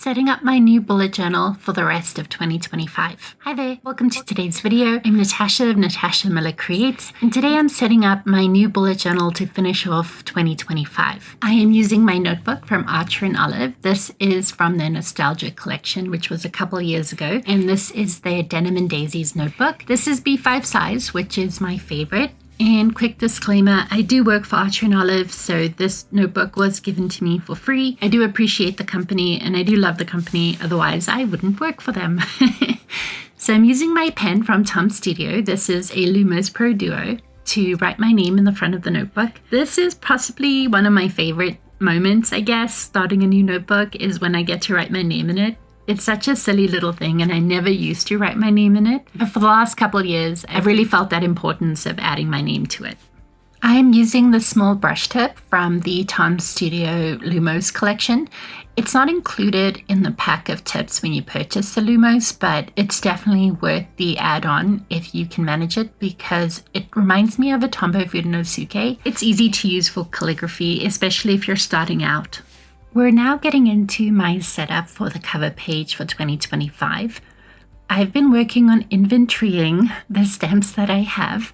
Setting up my new bullet journal for the rest of 2025. Hi there, welcome to today's video. I'm Natasha of Natasha Miller Creates, and today I'm setting up my new bullet journal to finish off 2025. I am using my notebook from Archer and Olive. This is from their Nostalgia collection, which was a couple years ago, and this is their Denim and Daisies notebook. This is B5 size, which is my favorite. And quick disclaimer, I do work for Archer and Olive, so this notebook was given to me for free. I do appreciate the company and I do love the company, otherwise I wouldn't work for them. So I'm using my pen from Tom Studio. This is a Lumos Pro Duo to write my name in the front of the notebook. This is possibly one of my favorite moments, I guess, starting a new notebook, is when I get to write my name in it. It's such a silly little thing, and I never used to write my name in it. But for the last couple of years, I've really felt that importance of adding my name to it. I'm using the small brush tip from the Tom Studio Lumos collection. It's not included in the pack of tips when you purchase the Lumos, but it's definitely worth the add-on if you can manage it, because it reminds me of a Tombow Fudenosuke. It's easy to use for calligraphy, especially if you're starting out. We're now getting into my setup for the cover page for 2025. I've been working on inventorying the stamps that I have,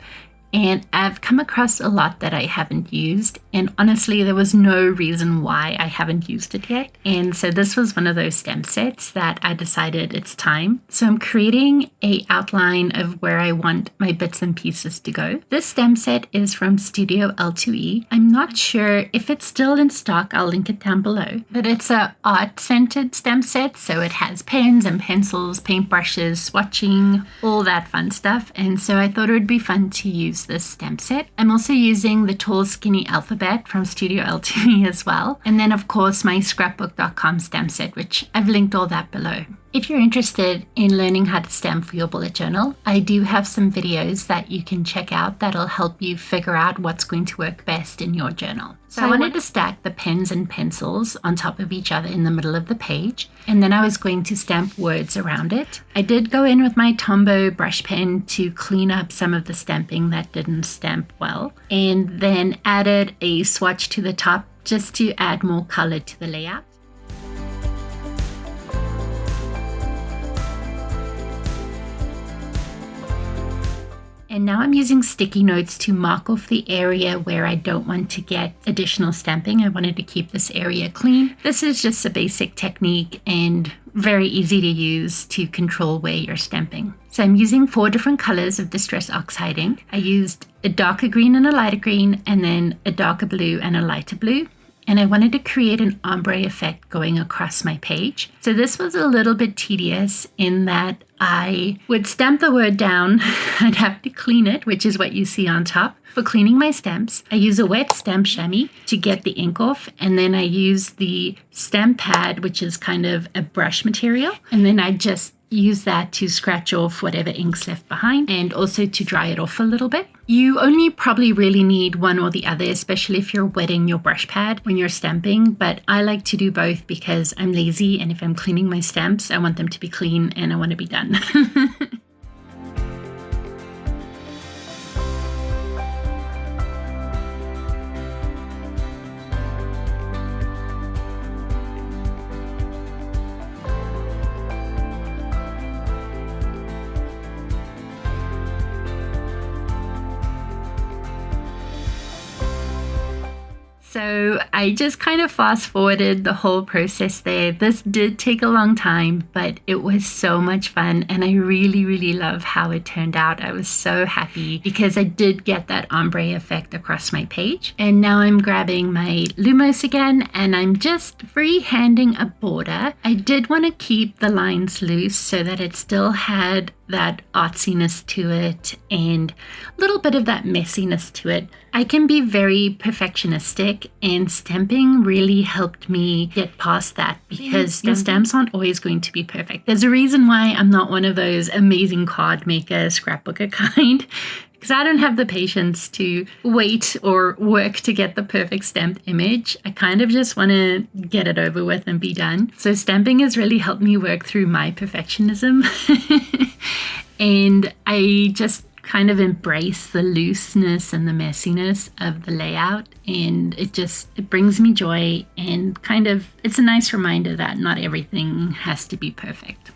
and I've come across a lot that I haven't used, and honestly there was no reason why I haven't used it yet. And so this was one of those stamp sets that I decided it's time. So I'm creating an outline of where I want my bits and pieces to go. This stamp set is from Studio L2E. I'm not sure if it's still in stock, I'll link it down below, but it's a art-centered stamp set, so it has pens and pencils, paintbrushes, swatching, all that fun stuff, and so I thought it would be fun to use this stamp set. I'm also using the Tall Skinny Alphabet from Studio L2E as well, and then of course my scrapbook.com stamp set, which I've linked all that below. If you're interested in learning how to stamp for your bullet journal, I do have some videos that you can check out that'll help you figure out what's going to work best in your journal. So I wanted to stack the pens and pencils on top of each other in the middle of the page, and then I was going to stamp words around it. I did go in with my Tombow brush pen to clean up some of the stamping that didn't stamp well, and then added a swatch to the top just to add more color to the layout. And now I'm using sticky notes to mark off the area where I don't want to get additional stamping. I wanted to keep this area clean. This is just a basic technique and very easy to use to control where you're stamping. So I'm using 4 different colors of Distress Oxide ink. I used a darker green and a lighter green, and then a darker blue and a lighter blue. And I wanted to create an ombre effect going across my page. So this was a little bit tedious in that I would stamp the word down, I'd have to clean it, which is what you see on top. For cleaning my stamps, I use a wet stamp chamois to get the ink off, and then I use the stamp pad, which is kind of a brush material, and then I just use that to scratch off whatever ink's left behind, and also to dry it off a little bit. You only probably really need one or the other, especially if you're wetting your brush pad when you're stamping, but I like to do both because I'm lazy, and if I'm cleaning my stamps, I want them to be clean and I want to be done. So I just kind of fast forwarded the whole process there. This did take a long time, but it was so much fun, and I really love how it turned out. I was so happy because I did get that ombre effect across my page. And now I'm grabbing my Lumos again, and I'm just freehanding a border. I did want to keep the lines loose so that it still had that artsiness to it and a little bit of that messiness to it. I can be very perfectionistic, and stamping really helped me get past that, because the stamps aren't always going to be perfect. There's a reason why I'm not one of those amazing card maker, scrapbooker kind, because I don't have the patience to wait or work to get the perfect stamped image. I kind of just want to get it over with and be done. So stamping has really helped me work through my perfectionism. And I just kind of embrace the looseness and the messiness of the layout, and it brings me joy, and it's a nice reminder that not everything has to be perfect.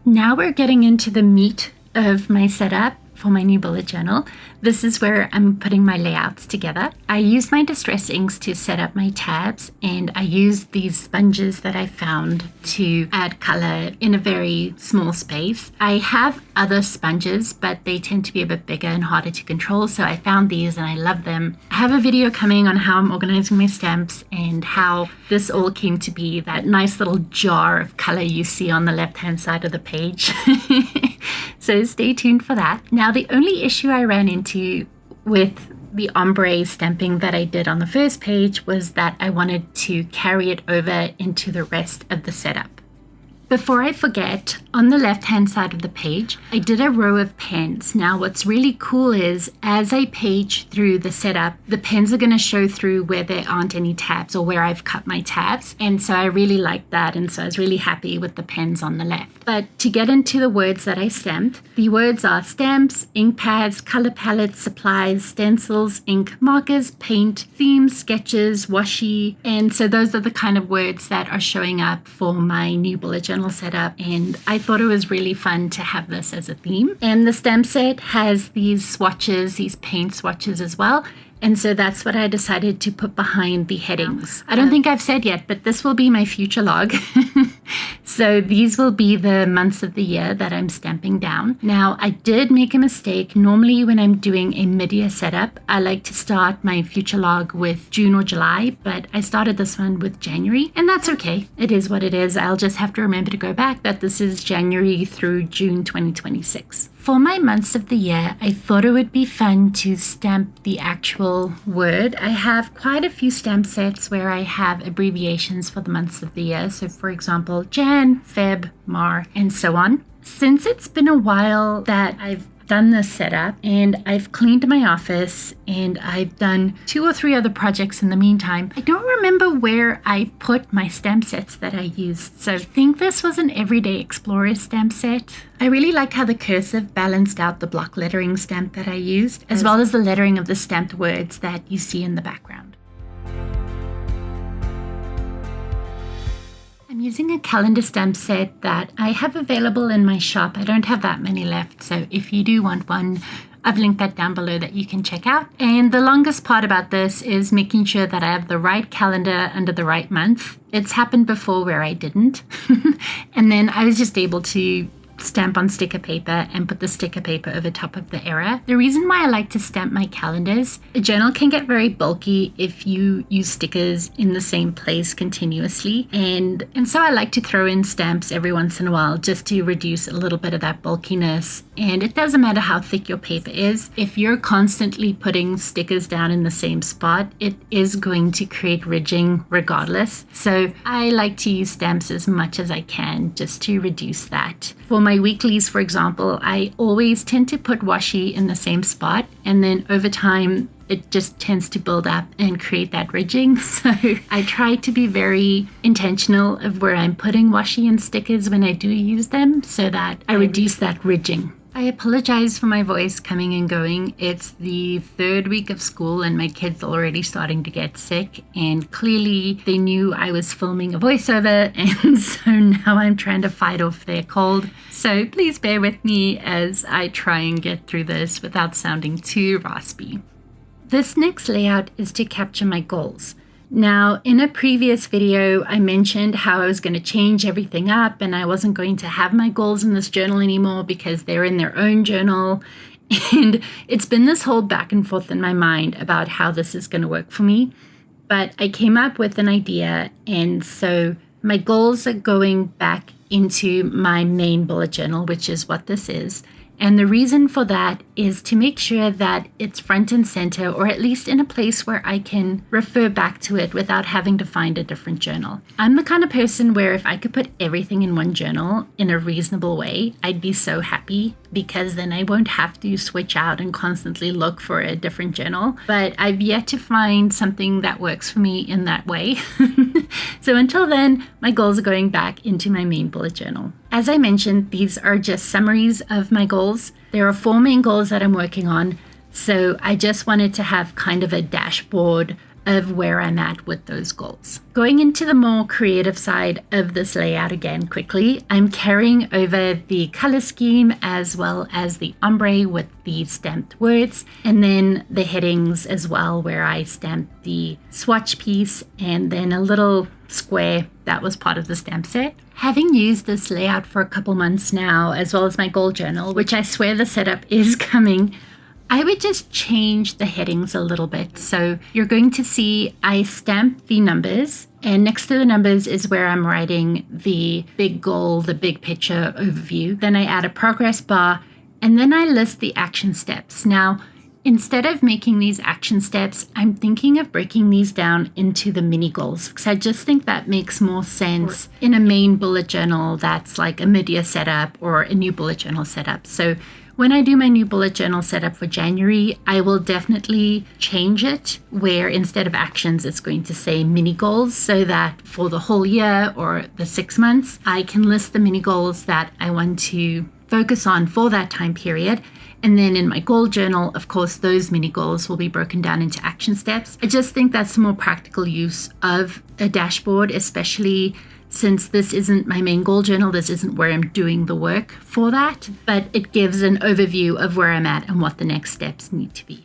Now we're getting into the meat of my setup for my new bullet journal. This is where I'm putting my layouts together. I used my Distress inks to set up my tabs, and I used these sponges that I found to add color in a very small space. I have other sponges, but they tend to be a bit bigger and harder to control, so I found these and I love them. I have a video coming on how I'm organizing my stamps and how this all came to be, that nice little jar of color you see on the left-hand side of the page. So stay tuned for that. Now, the only issue I ran into with the ombre stamping that I did on the first page was that I wanted to carry it over into the rest of the setup. Before I forget, on the left-hand side of the page, I did a row of pens. Now, what's really cool is as I page through the setup, the pens are going to show through where there aren't any tabs or where I've cut my tabs. And so I really liked that. And so I was really happy with the pens on the left. But to get into the words that I stamped, the words are stamps, ink pads, color palettes, supplies, stencils, ink, markers, paint, themes, sketches, washi. And so those are the kind of words that are showing up for my new bullet journal setup, and I thought it was really fun to have this as a theme. And the stamp set has these swatches, these paint swatches as well. And so that's what I decided to put behind the headings. I don't think I've said yet, but this will be my future log. So these will be the months of the year that I'm stamping down. Now, I did make a mistake. Normally when I'm doing a mid-year setup, I like to start my future log with June or July, but I started this one with January, and that's okay. It is what it is. I'll just have to remember to go back that this is January through June 2026. For my months of the year, I thought it would be fun to stamp the actual word. I have quite a few stamp sets where I have abbreviations for the months of the year. So for example, Jan, Feb, Mar, and so on. Since it's been a while that I've done this setup and I've cleaned my office and I've done 2 or 3 other projects in the meantime, I don't remember where I put my stamp sets that I used. So I think this was an Everyday Explorer stamp set. I really liked how the cursive balanced out the block lettering stamp that I used, as well as the lettering of the stamped words that you see in the background. I'm using a calendar stamp set that I have available in my shop. I don't have that many left, so if you do want one, I've linked that down below that you can check out. And the longest part about this is making sure that I have the right calendar under the right month. It's happened before where I didn't. And then I was just able to stamp on sticker paper and put the sticker paper over top of the error. The reason why I like to stamp my calendars, a journal can get very bulky if you use stickers in the same place continuously, and so I like to throw in stamps every once in a while just to reduce a little bit of that bulkiness. And it doesn't matter how thick your paper is, if you're constantly putting stickers down in the same spot, it is going to create ridging regardless. So I like to use stamps as much as I can just to reduce that. For my weeklies, for example, I always tend to put washi in the same spot, and then over time it just tends to build up and create that ridging. So I try to be very intentional of where I'm putting washi and stickers when I do use them so that I reduce that ridging. I apologize for my voice coming and going. It's the 3rd week of school and my kids are already starting to get sick, and clearly they knew I was filming a voiceover, and so now I'm trying to fight off their cold. So please bear with me as I try and get through this without sounding too raspy. This next layout is to capture my goals. Now, in a previous video, I mentioned how I was going to change everything up and I wasn't going to have my goals in this journal anymore because they're in their own journal. And it's been this whole back and forth in my mind about how this is going to work for me. But I came up with an idea, and so my goals are going back into my main bullet journal, which is what this is. And the reason for that is to make sure that it's front and center, or at least in a place where I can refer back to it without having to find a different journal. I'm the kind of person where if I could put everything in one journal in a reasonable way, I'd be so happy, because then I won't have to switch out and constantly look for a different journal. But I've yet to find something that works for me in that way. So until then, my goals are going back into my main bullet journal. As I mentioned, these are just summaries of my goals. There are 4 main goals that I'm working on, so I just wanted to have kind of a dashboard of where I'm at with those goals. Going into the more creative side of this layout again quickly, I'm carrying over the color scheme as well as the ombre with the stamped words, and then the headings as well, where I stamped the swatch piece and then a little square that was part of the stamp set. Having used this layout for a couple months now, as well as my goal journal, which I swear the setup is coming, I would just change the headings a little bit. So you're going to see I stamp the numbers, and next to the numbers is where I'm writing the big goal, the big picture overview. Then I add a progress bar, and then I list the action steps. Now, instead of making these action steps, I'm thinking of breaking these down into the mini goals, because I just think that makes more sense in a main bullet journal that's like a mid-year setup or a new bullet journal setup. So when I do my new bullet journal setup for January, I will definitely change it where instead of actions, it's going to say mini goals, so that for the whole year or the 6 months, I can list the mini goals that I want to focus on for that time period. And then in my goal journal, of course, those mini goals will be broken down into action steps. I just think that's a more practical use of a dashboard, especially since this isn't my main goal journal. This isn't where I'm doing the work for that, but it gives an overview of where I'm at and what the next steps need to be.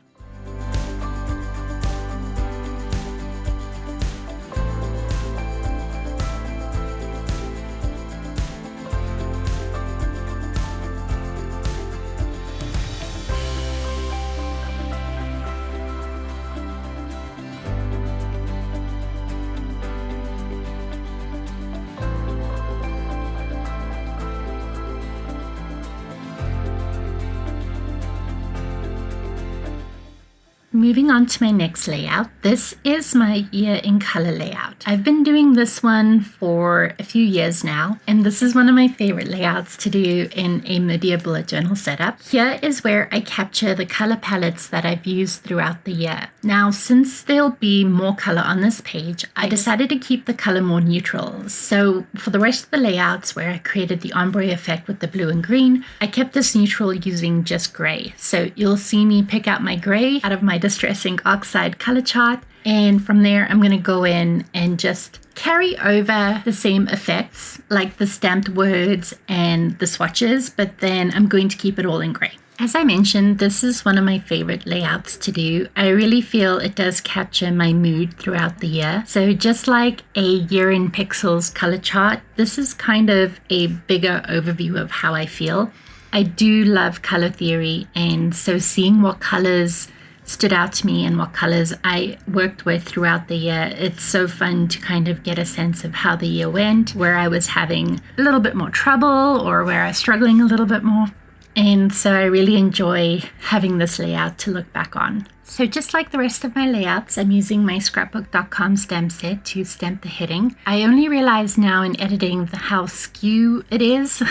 Moving on to my next layout, this is my year in color layout. I've been doing this one for a few years now, and this is one of my favorite layouts to do in a mid-year bullet journal setup. Here is where I capture the color palettes that I've used throughout the year. Now, since there'll be more color on this page, I decided to keep the color more neutral. So for the rest of the layouts where I created the ombre effect with the blue and green, I kept this neutral using just gray. So you'll see me pick out my gray out of my Distress Oxide color chart, and from there I'm going to go in and just carry over the same effects like the stamped words and the swatches, but then I'm going to keep it all in gray. As I mentioned, this is one of my favorite layouts to do. I really feel it does capture my mood throughout the year. So just like a year in pixels color chart, this is kind of a bigger overview of how I feel. I do love color theory, and so seeing what colors stood out to me and what colors I worked with throughout the year, it's so fun to kind of get a sense of how the year went, where I was having a little bit more trouble or where I was struggling a little bit more. And so I really enjoy having this layout to look back on. So just like the rest of my layouts, I'm using my scrapbook.com stamp set to stamp the heading. I only realize now in editing how skew it is.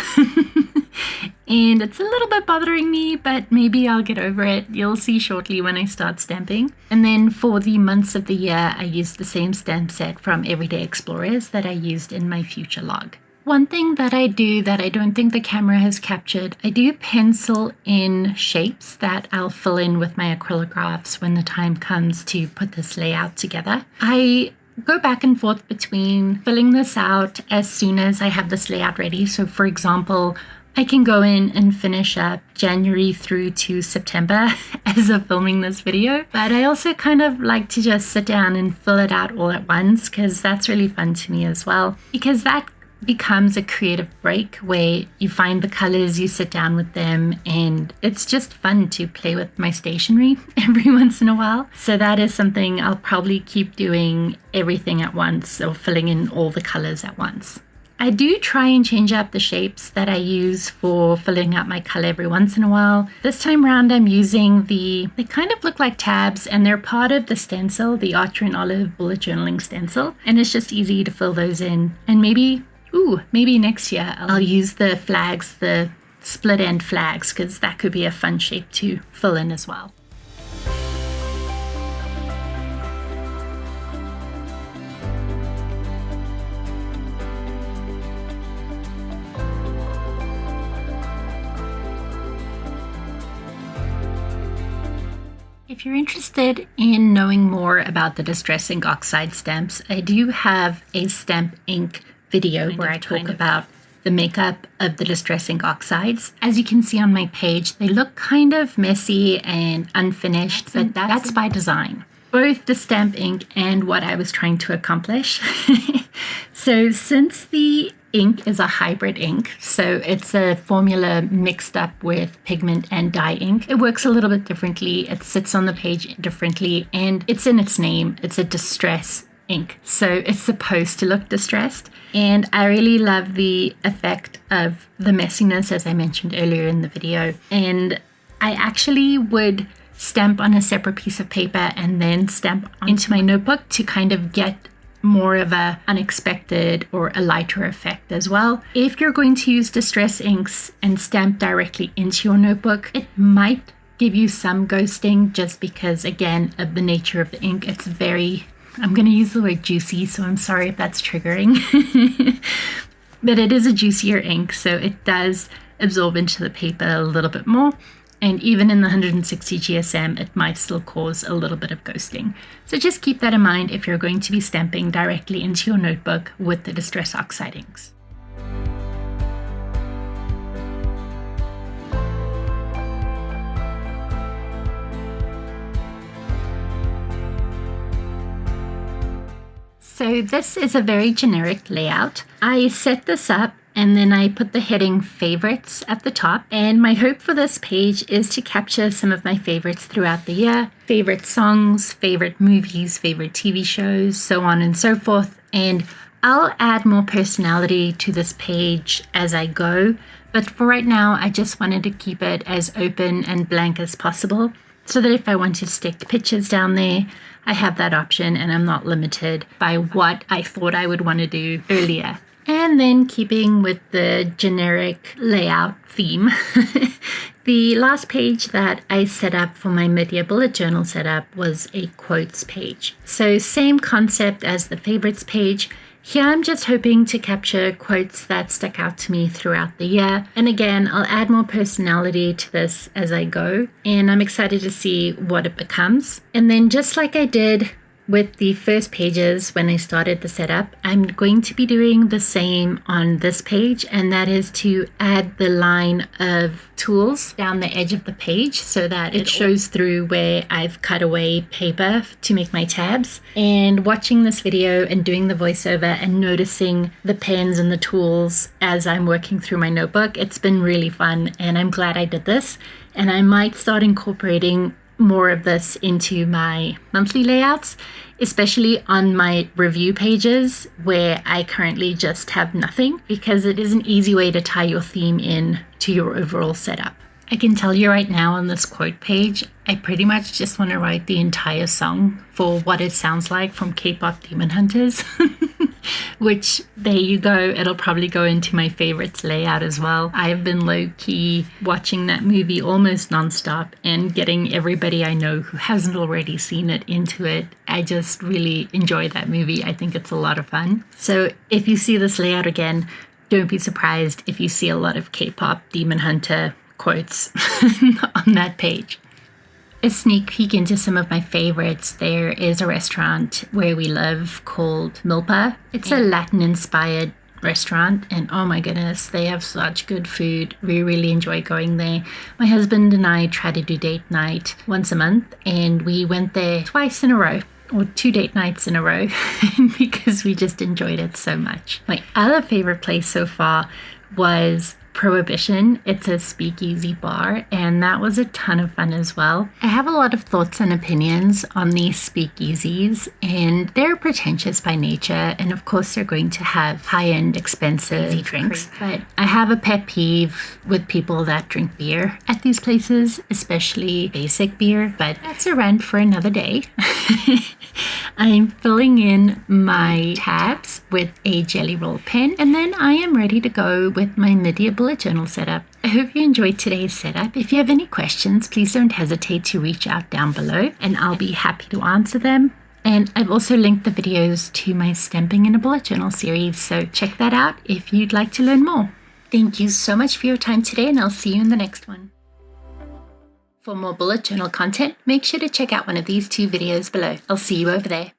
And it's a little bit bothering me, but maybe I'll get over it. You'll see shortly when I start stamping. And then for the months of the year, I used the same stamp set from Everyday Explorers that I used in my future log. One thing that I do that I don't think the camera has captured, I do pencil in shapes that I'll fill in with my acrylographs when the time comes to put this layout together. I go back and forth between filling this out as soon as I have this layout ready. So for example, I can go in and finish up January through to September as of filming this video, but I also kind of like to just sit down and fill it out all at once, because that's really fun to me as well, because that becomes a creative break where you find the colors, you sit down with them, and it's just fun to play with my stationery every once in a while. So that is something I'll probably keep doing, everything at once, or filling in all the colors at once. I do try and change up the shapes that I use for filling out my color every once in a while. This time around I'm using they kind of look like tabs, and they're part of the stencil, the Archer and Olive bullet journaling stencil, and it's just easy to fill those in. And maybe next year I'll use the flags, the split end flags, because that could be a fun shape to fill in as well. If you're interested in knowing more about the Distress Ink Oxide stamps, I do have a stamp ink video where I talk about the makeup of the Distress Ink Oxides. As you can see on my page, they look kind of messy and unfinished, but that's by design. Both the stamp ink and what I was trying to accomplish. So since the ink is a hybrid ink, so it's a formula mixed up with pigment and dye ink, it works a little bit differently. It sits on the page differently, and it's in its name. It's a distress ink, so it's supposed to look distressed. And I really love the effect of the messiness, as I mentioned earlier in the video. And I actually would stamp on a separate piece of paper and then stamp into my notebook to kind of get more of a unexpected or a lighter effect as well. If you're going to use distress inks and stamp directly into your notebook, it might give you some ghosting just because, again, of the nature of the ink. It's very, I'm going to use the word juicy, so I'm sorry if that's triggering. But it is a juicier ink, so it does absorb into the paper a little bit more. And even in the 160 GSM, it might still cause a little bit of ghosting. So just keep that in mind if you're going to be stamping directly into your notebook with the Distress Oxide inks. So this is a very generic layout. I set this up and then I put the heading favorites at the top. And my hope for this page is to capture some of my favorites throughout the year. Favorite songs, favorite movies, favorite TV shows, so on and so forth. And I'll add more personality to this page as I go. But for right now, I just wanted to keep it as open and blank as possible, so that if I want to stick pictures down there, I have that option and I'm not limited by what I thought I would want to do earlier. And then keeping with the generic layout theme, the last page that I set up for my mid-year bullet journal setup was a quotes page. So same concept as the favorites page. Here I'm just hoping to capture quotes that stuck out to me throughout the year. And again, I'll add more personality to this as I go. And I'm excited to see what it becomes. And then just like I did with the first pages when I started the setup, I'm going to be doing the same on this page, and that is to add the line of tools down the edge of the page so that it shows through where I've cut away paper to make my tabs. And watching this video and doing the voiceover and noticing the pens and the tools as I'm working through my notebook, it's been really fun, and I'm glad I did this. And I might start incorporating more of this into my monthly layouts, especially on my review pages where I currently just have nothing, because it is an easy way to tie your theme in to your overall setup. I can tell you right now on this quote page, I pretty much just want to write the entire song for What It Sounds Like from K-Pop Demon Hunters. Which, there you go, it'll probably go into my favorites layout as well. I've been low-key watching that movie almost nonstop and getting everybody I know who hasn't already seen it into it. I just really enjoy that movie. I think it's a lot of fun. So if you see this layout again, don't be surprised if you see a lot of K-Pop Demon Hunter quotes on that page. A sneak peek into some of my favorites. There is a restaurant where we live called Milpa. It's a Latin-inspired restaurant, and oh my goodness, they have such good food. We really enjoy going there. My husband and I try to do date night once a month, and we went there twice in a row, or 2 date nights in a row, because we just enjoyed it so much. My other favorite place so far was Prohibition. It's a speakeasy bar, and that was a ton of fun as well. I have a lot of thoughts and opinions on these speakeasies, and they're pretentious by nature, and of course they're going to have high-end expensive drinks, but I have a pet peeve with people that drink beer at these places, especially basic beer, but that's a rant for another day. I'm filling in my tabs with a jelly roll pen, and then I am ready to go with my mid-year bullet journal setup. I hope you enjoyed today's setup. If you have any questions, please don't hesitate to reach out down below, and I'll be happy to answer them. And I've also linked the videos to my Stamping in a Bullet Journal series, so check that out if you'd like to learn more. Thank you so much for your time today, and I'll see you in the next one. For more bullet journal content, make sure to check out one of these 2 videos below. I'll see you over there.